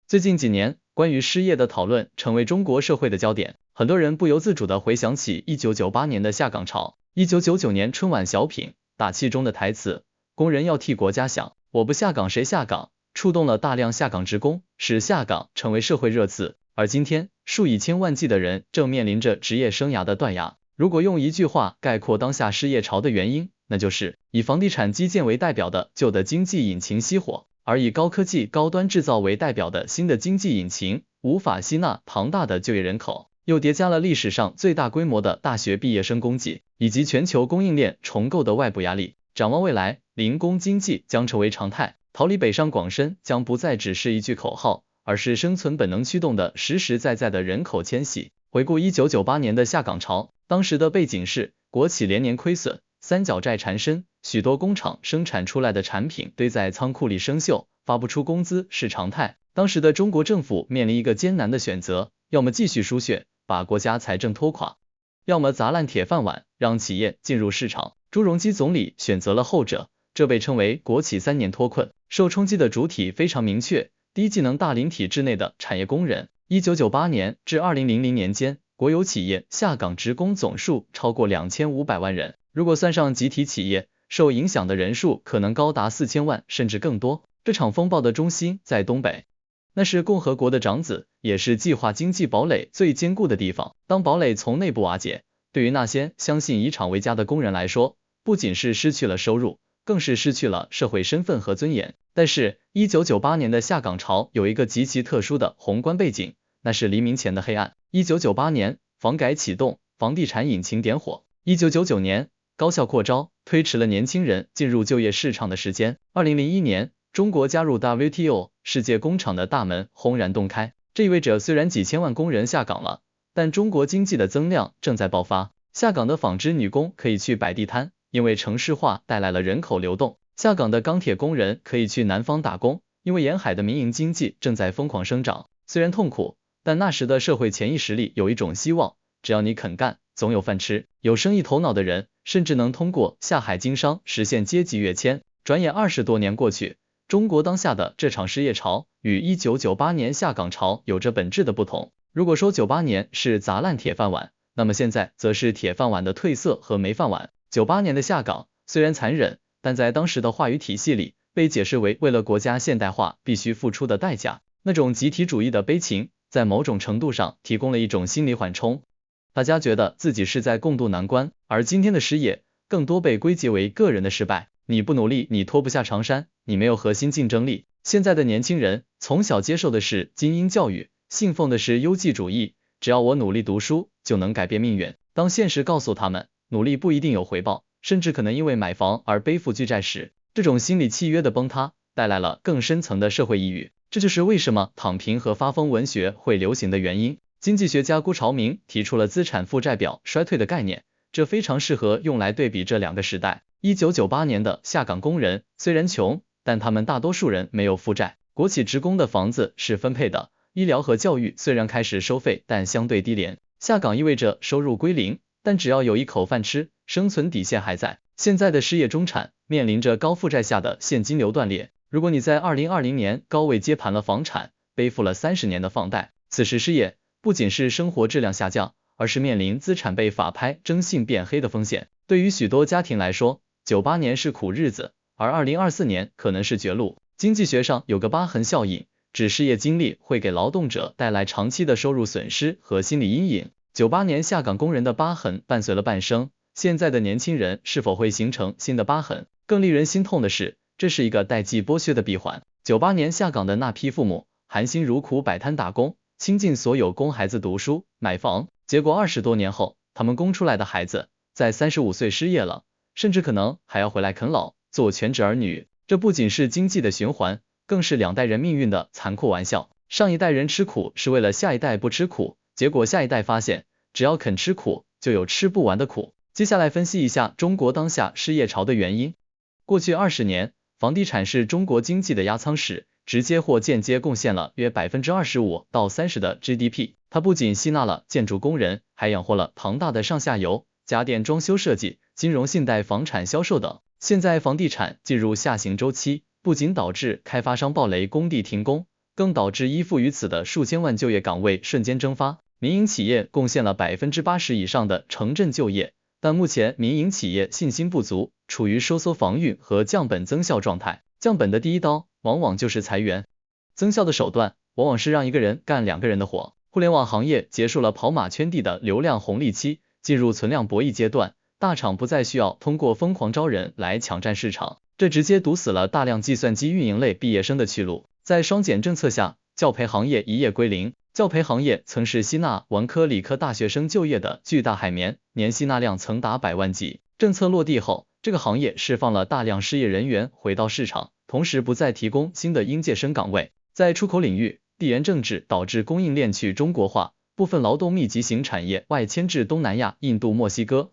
最近几年，关于失业的讨论成为中国社会的焦点，很多人不由自主地回想起1998年的下岗潮。1999年春晚小品打气中的台词“工人要替国家想，我不下岗谁下岗”，触动了大量下岗职工，使下岗成为社会热词。而今天，数以千万计的人正面临着职业生涯的断崖。如果用一句话概括当下失业潮的原因，那就是以房地产基建为代表的旧的经济引擎熄火，而以高科技高端制造为代表的新的经济引擎无法吸纳庞大的就业人口，又叠加了历史上最大规模的大学毕业生供给，以及全球供应链重构的外部压力。展望未来，零工经济将成为常态，逃离北上广深将不再只是一句口号，而是生存本能驱动的实实在在的人口迁徙。回顾1998年的下岗潮，当时的背景是国企连年亏损，三角债缠身，许多工厂生产出来的产品堆在仓库里生锈，发不出工资是常态。当时的中国政府面临一个艰难的选择，要么继续输血，把国家财政拖垮，要么砸烂铁饭碗，让企业进入市场。朱镕基总理选择了后者，这被称为国企3年脱困。受冲击的主体非常明确，低技能大龄体制内的产业工人。1998年至2000年间，国有企业下岗职工总数超过2500万人，如果算上集体企业，受影响的人数可能高达4000万甚至更多。这场风暴的中心在东北，那是共和国的长子，也是计划经济堡垒最坚固的地方。当堡垒从内部瓦解，对于那些相信以厂为家的工人来说，不仅是失去了收入，更是失去了社会身份和尊严。但是1998年的下岗潮有一个极其特殊的宏观背景，那是黎明前的黑暗。1998年，房改启动，房地产引擎点火。1999年，高校扩招，推迟了年轻人进入就业市场的时间。2001年，中国加入 WTO， 世界工厂的大门轰然洞开。这意味着虽然几千万工人下岗了，但中国经济的增量正在爆发。下岗的纺织女工可以去摆地摊，因为城市化带来了人口流动。下岗的钢铁工人可以去南方打工，因为沿海的民营经济正在疯狂生长。虽然痛苦，但那时的社会潜意识里有一种希望，只要你肯干，总有饭吃。有生意头脑的人甚至能通过下海经商实现阶级跃迁。转眼20多年过去，中国当下的这场失业潮与1998年下岗潮有着本质的不同。如果说98年是砸烂铁饭碗，那么现在则是铁饭碗的褪色和没饭碗。98年的下岗虽然残忍，但在当时的话语体系里被解释为为了国家现代化必须付出的代价。那种集体主义的悲情在某种程度上提供了一种心理缓冲，大家觉得自己是在共度难关。而今天的失业更多被归结为个人的失败，你不努力，你脱不下长衫，你没有核心竞争力。现在的年轻人从小接受的是精英教育，信奉的是优绩主义，只要我努力读书就能改变命运。当现实告诉他们努力不一定有回报，甚至可能因为买房而背负巨债时，这种心理契约的崩塌带来了更深层的社会抑郁。这就是为什么躺平和发疯文学会流行的原因。经济学家辜朝明提出了资产负债表衰退的概念，这非常适合用来对比这两个时代。1998年的下岗工人虽然穷，但他们大多数人没有负债，国企职工的房子是分配的，医疗和教育虽然开始收费，但相对低廉。下岗意味着收入归零，但只要有一口饭吃，生存底线还在。现在的失业中产面临着高负债下的现金流断裂。如果你在2020年高位接盘了房产，背负了30年的房贷，此时失业不仅是生活质量下降，而是面临资产被法拍征信变黑的风险。对于许多家庭来说，98年是苦日子，而2024年可能是绝路。经济学上有个疤痕效应，指失业经历会给劳动者带来长期的收入损失和心理阴影。98年下岗工人的疤痕伴随了半生，现在的年轻人是否会形成新的疤痕？更令人心痛的是，这是一个代际剥削的闭环。98年下岗的那批父母含辛茹苦摆摊打工，倾尽所有供孩子读书买房，结果20多年后，他们供出来的孩子在35岁失业了，甚至可能还要回来啃老做全职儿女。这不仅是经济的循环，更是两代人命运的残酷玩笑。上一代人吃苦是为了下一代不吃苦，结果下一代发现只要肯吃苦就有吃不完的苦。接下来分析一下中国当下失业潮的原因。过去20年，房地产是中国经济的压舱石，直接或间接贡献了约25%到30%的 GDP。它不仅吸纳了建筑工人，还养活了庞大的上下游、家电装修设计、金融信贷、房产销售等。现在房地产进入下行周期，不仅导致开发商暴雷、工地停工，更导致依附于此的数千万就业岗位瞬间蒸发。民营企业贡献了80%以上的城镇就业，但目前民营企业信心不足，处于收缩防御和降本增效状态。降本的第一刀往往就是裁员，增效的手段往往是让一个人干2个人的活。互联网行业结束了跑马圈地的流量红利期，进入存量博弈阶段，大厂不再需要通过疯狂招人来抢占市场，这直接堵死了大量计算机运营类毕业生的去路。在双减政策下，教培行业一夜归零。教培行业曾是吸纳文科理科大学生就业的巨大海绵，年吸纳量曾达100万计。政策落地后，这个行业释放了大量失业人员回到市场，同时不再提供新的应届生岗位。在出口领域，地缘政治导致供应链去中国化，部分劳动密集型产业外迁至东南亚、印度、墨西哥。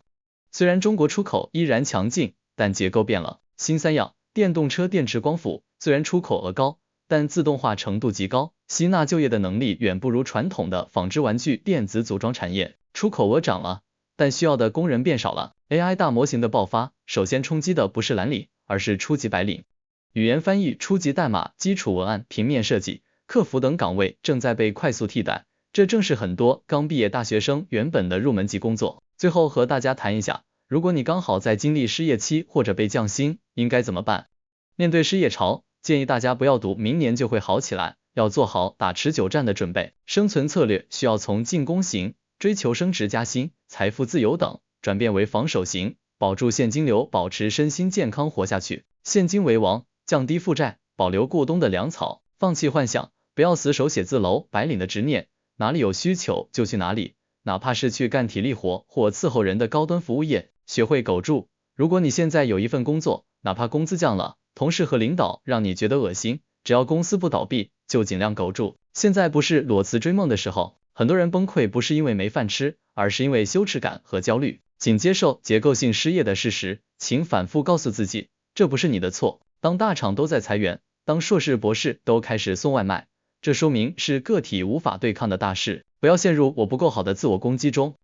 虽然中国出口依然强劲，但结构变了。新三样，电动车、电池、光伏，虽然出口额高，但自动化程度极高，吸纳就业的能力远不如传统的纺织玩具、电子组装产业。出口额涨了，但需要的工人变少了。AI 大模型的爆发，首先冲击的不是蓝领，而是初级白领。语言翻译、初级代码、基础文案、平面设计、客服等岗位正在被快速替代，这正是很多刚毕业大学生原本的入门级工作。最后和大家谈一下，如果你刚好在经历失业期或者被降薪，应该怎么办？面对失业潮，建议大家不要赌明年就会好起来，要做好打持久战的准备。生存策略需要从进攻型、追求升职加薪、财富自由等，转变为防守型，保住现金流，保持身心健康活下去。现金为王，降低负债，保留过冬的粮草，放弃幻想，不要死守写字楼白领的执念，哪里有需求就去哪里，哪怕是去干体力活或伺候人的高端服务业，学会苟住。如果你现在有一份工作，哪怕工资降了，同事和领导让你觉得恶心，只要公司不倒闭，就尽量苟住。现在不是裸辞追梦的时候，很多人崩溃不是因为没饭吃，而是因为羞耻感和焦虑。仅接受结构性失业的事实，请反复告诉自己，这不是你的错。当大厂都在裁员，当硕士博士都开始送外卖，这说明是个体无法对抗的大事。不要陷入我不够好的自我攻击中。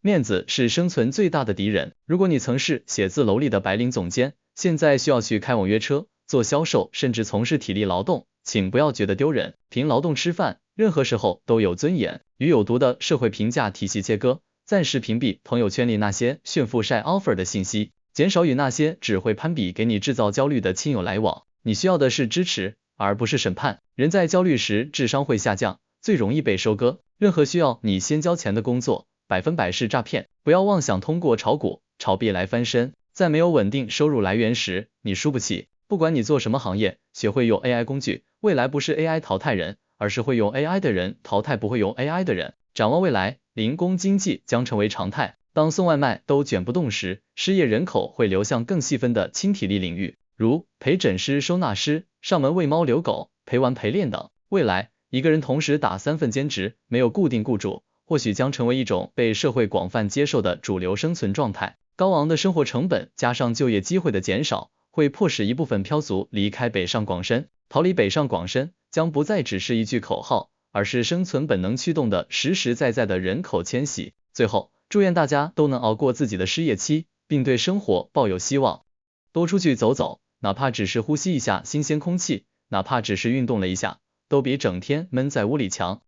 面子是生存最大的敌人。如果你曾是写字楼里的白领总监，现在需要去开网约车、做销售，甚至从事体力劳动，请不要觉得丢人。凭劳动吃饭，任何时候都有尊严。与有毒的社会评价体系切割，暂时屏蔽朋友圈里那些炫富晒 offer 的信息，减少与那些只会攀比给你制造焦虑的亲友来往。你需要的是支持，而不是审判。人在焦虑时智商会下降，最容易被收割。任何需要你先交钱的工作，100%是诈骗。不要妄想通过炒股、炒币来翻身。在没有稳定收入来源时，你输不起。不管你做什么行业，学会用 AI 工具，未来不是 AI 淘汰人，而是会用 AI 的人淘汰不会用 AI 的人。展望未来，零工经济将成为常态。当送外卖都卷不动时，失业人口会流向更细分的轻体力领域，如陪诊师、收纳师、上门喂猫遛狗、陪玩陪练等。未来，一个人同时打3份兼职，没有固定雇主，或许将成为一种被社会广泛接受的主流生存状态。高昂的生活成本加上就业机会的减少，会迫使一部分漂族离开北上广深。逃离北上广深将不再只是一句口号，而是生存本能驱动的实实在在的人口迁徙。最后，祝愿大家都能熬过自己的失业期，并对生活抱有希望。多出去走走，哪怕只是呼吸一下新鲜空气，哪怕只是运动了一下，都比整天闷在屋里强。